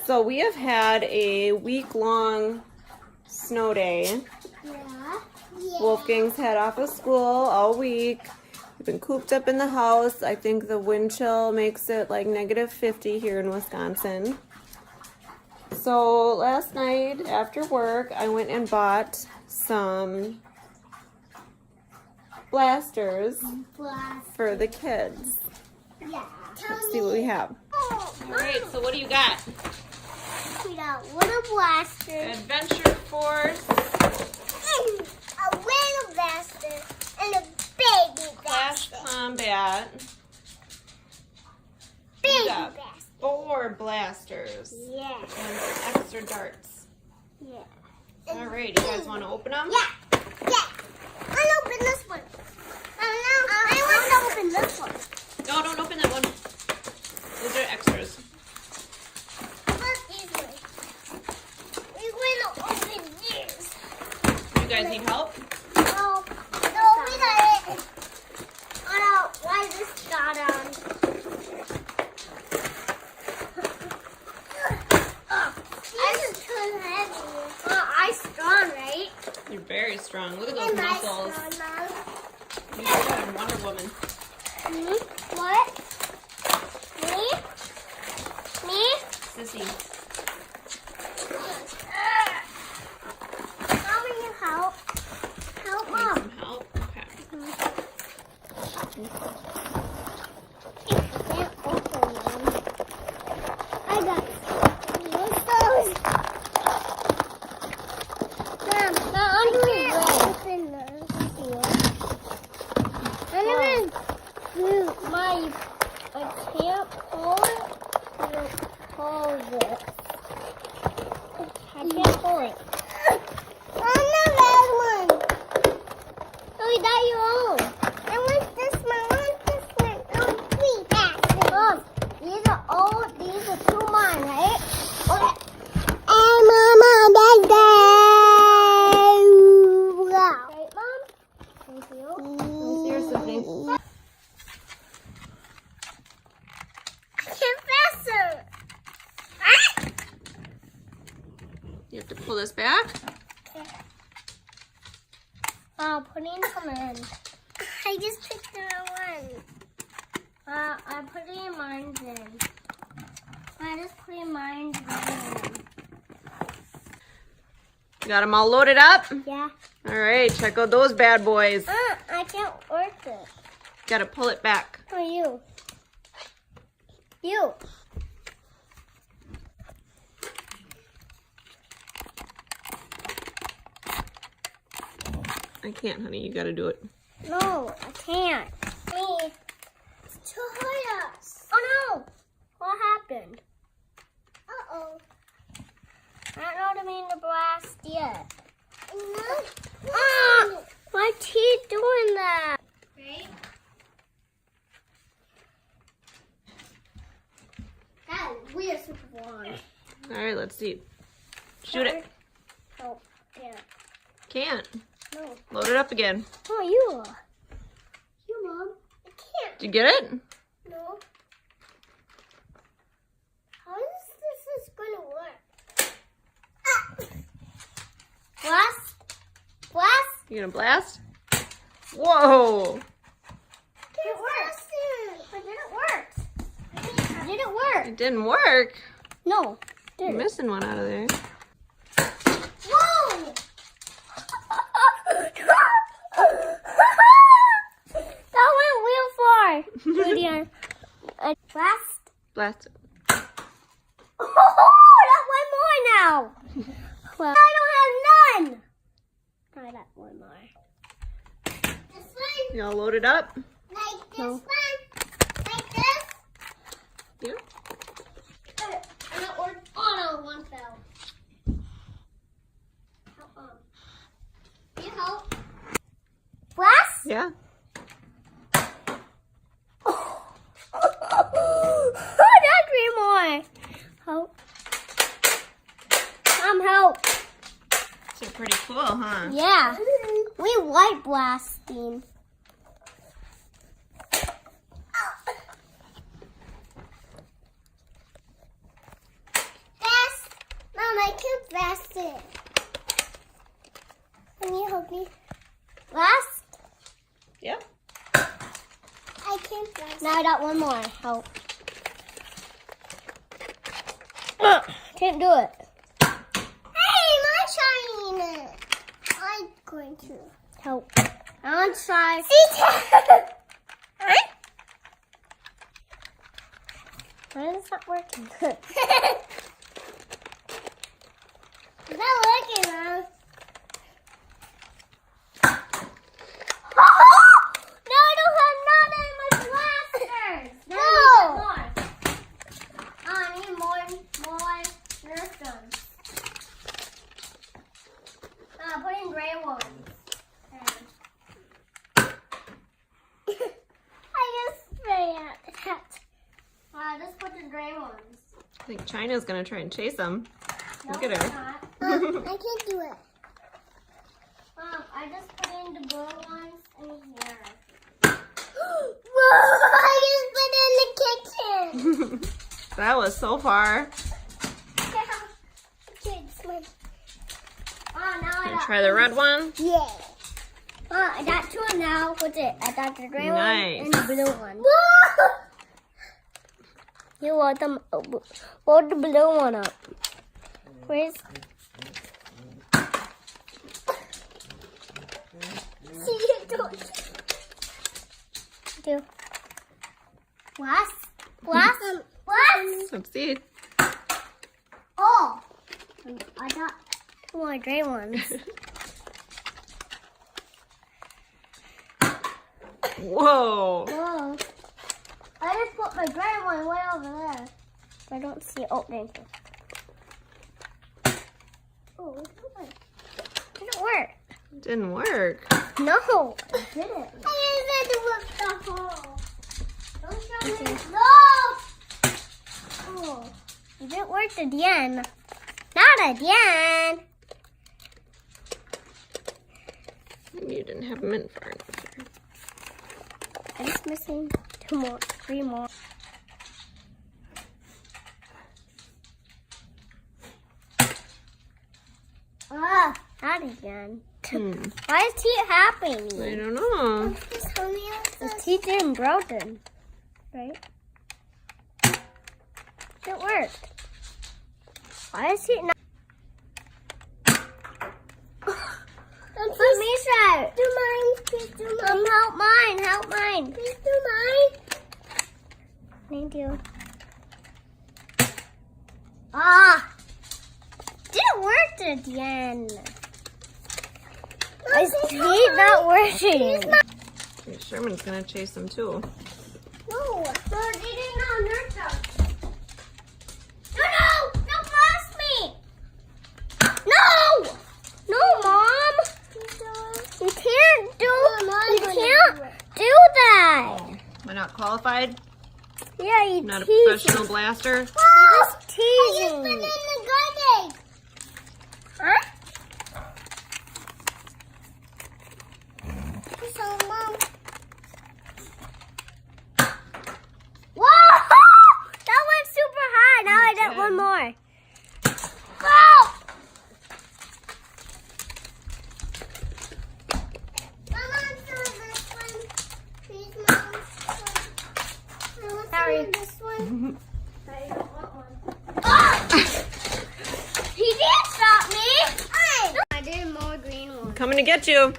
So we have had a week-long snow day. Yeah. Wolfgang's had off of school all week. We've been cooped up in the house. I think the wind chill makes it like -50 here in Wisconsin. So last night after work, I went and bought some blasters for the kids. Yeah. Let's see what we have. Alright, so what do you got? We got little blasters. Adventure Force. And a little blaster. And a baby Clash blaster. Combat. Baby got blaster. 4 blasters. Yeah. And some extra darts. Yeah. Alright, you guys want to open them? Yeah. Yeah. I'll open this one. I want to open this one. No, don't open that one. Those are extras. How about these ones? We're going to open these. You guys need help? No, we got it. Oh no, why is this got on? This is too heavy. I'm strong, right? You're very strong. Look at those muscles. Strong, You're like Wonder Woman. Me? What? Me? Me? Sissy. How will you help? Help Need Mom. some help? Okay. Can't open them. I got those. Mom, I can't open them. I can't pull it. Pull this. I can't pull it. I'm the red one. Oh, you got your own. I want this one. I want this one. I want 3 baskets. Mom, these are all. These are 2 mine, right? Okay. And Mama, that's right, Mom. Thank you. Here's something. Professor! Ah! You have to pull this back. Putting some in. I just picked the wrong one. I'm putting mine in. I just putting mine in. You got them all loaded up? Yeah. Alright, check out those bad boys. I can't work it. Gotta pull it back. Who are you? You. I can't, honey. You gotta do it. No, I can't. Me. It's too hard. Oh no! What happened? Uh-oh. I don't know what I mean to blast yet. No. My teeth doing that. Right? That is weird super long. Alright, let's see. Shoot it. Oh, yeah. Can't. No. Load it up again. Oh, you. You, Mom. I can't. Did you get it? No. How is this going to work? Ah. Blast. Blast. You gonna blast? Whoa! It works. But did it work? Did it work? It didn't work. No. You're missing one out of there. Whoa! That went real far. Julian. Blast. Blast it. Oh, that went more now. Well, I don't have none. I got one more. This one. You all loaded up? Like this No. one. Like this. Yeah. Oh no, one fell. Can you help? Blast? Yeah. Oh, that's 3 more. Help. Help. So pretty cool, huh? Yeah. We like blasting. faster. Can you help me? Last? Yep. I can't fast. Now I got one more. Help. Can't do it. Hey, my shine. I'm going to help. I want to try. Why is that working? It's not working, Mom. No, I don't have none in my blasters. No. I need more Nerf guns. Put in gray ones. I just spray at that. Just put the gray ones. I think China's gonna try and chase them. No, Look at her. I can't do it. I just put in the blue ones in here. Whoa! I just put in the kitchen. That was so far. Gonna try the red one. Yeah. I got two now. What's it? I got the gray one and the blue one. Whoa! You want them? Hold the blue one up. Where's? See you do. Last. Let's see. Oh, I got more gray ones. Whoa. Whoa. I just put my gray one way over there. I don't see it. Oh, thank you. Oh, didn't work. Didn't work. No, it didn't. I just had to whip the hole. Don't show me. No! Oh, it didn't work again. Not again. Maybe you didn't have them in far enough. I'm just missing three more. Not again. Why is teeth happening? I don't know. His teeth isn't broken, right? It worked. Why is he not? Let me try. Do mine. Please do mine. Help mine. Help mine. Please do mine. Thank you. Didn't work at the end. Is teeth not working? Yeah, Sherman's gonna chase them too. No, they didn't know Nerf them. No, don't blast me. No, Mom. You can't do that. Am I not qualified? Yeah, you Not a teasing. professional blaster? You're just teasing. I just put in the garbage. Huh? So, Mom. Whoa! That went super high. Now I got one more. Whoa! Mom, this one. Please, Mom. Sorry. This one. I don't want one. Oh! He did stop me. I did more green ones. Coming to get you.